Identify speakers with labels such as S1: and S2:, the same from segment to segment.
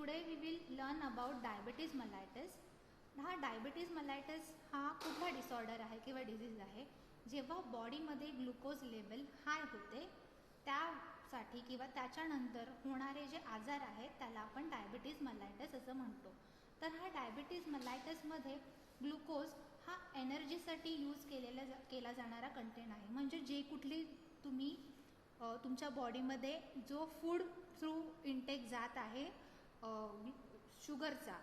S1: Today we will learn about diabetes mellitus. हा diabetes mellitus हा कुठला डिसऑर्डर आहे किंवा डिझीज आहे, जेव्हा बॉडीमध्ये ग्लुकोज लेवल हाय होते त्यासाठी किंवा त्याच्यानंतर होणारे जे आजार आहेत त्याला आपण डायबिटीज मेलाइटस असं म्हणतो. तर हा डायबिटीज मेलाइटसमध्ये ग्लुकोज हा एनर्जीसाठी यूज केला जाणारा कंटेंट आहे. म्हणजे जे कुठली तुम्ही तुमच्या बॉडीमध्ये जो फूड थ्रू इंटेक जात आहे शुगरचा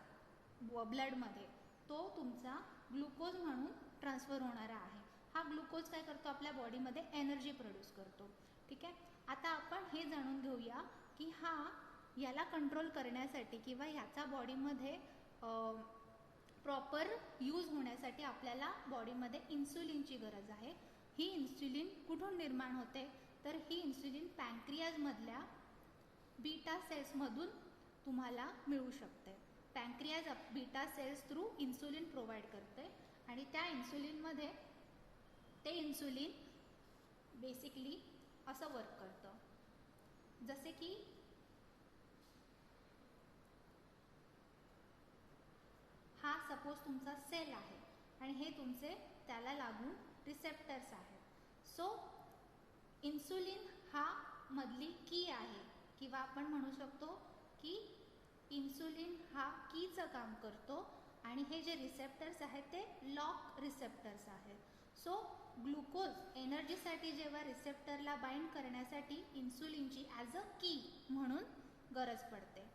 S1: ब्लडमध्ये, तो तुमचा ग्लुकोज म्हणून ट्रान्सफर होणारा आहे. हा ग्लुकोज काय करतो, आपल्या बॉडीमध्ये एनर्जी प्रोड्यूस करतो. ठीक आहे. आता आपण हे जाणून घेऊया की याला कंट्रोल करण्यासाठी किंवा ह्याचा बॉडीमध्ये प्रॉपर यूज होण्यासाठी आपल्याला बॉडीमध्ये इन्सुलिनची गरज आहे. ही इन्सुलिन कुठून निर्माण होते, तर ही इन्सुलिन पॅन्क्रियाजमधल्या बीटा सेल्समधून तुम्हाला मिळू शकते. Pancreas beta cells through insulin provide करते आणि त्या इन्सुलिनमध्ये ते इन्सुलिन बेसिकली असं वर्क करतं. जसे की हा सपोज तुमचा सेल आहे आणि हे तुमचे त्याला लागून रिसेप्टर्स आहेत. सो इन्सुलिन हा मधली की आहे किंवा आपण म्हणू शकतो की इन्सुलिन हा कीचं काम करतो आणि हे जे रिसेप्टर्स आहेत ते लॉक रिसेप्टर्स आहेत. सो ग्लुकोज एनर्जीसाठी जेव्हा रिसेप्टरला बाइंड करण्यासाठी इन्सुलिनची ॲज अ की म्हणून गरज पडते.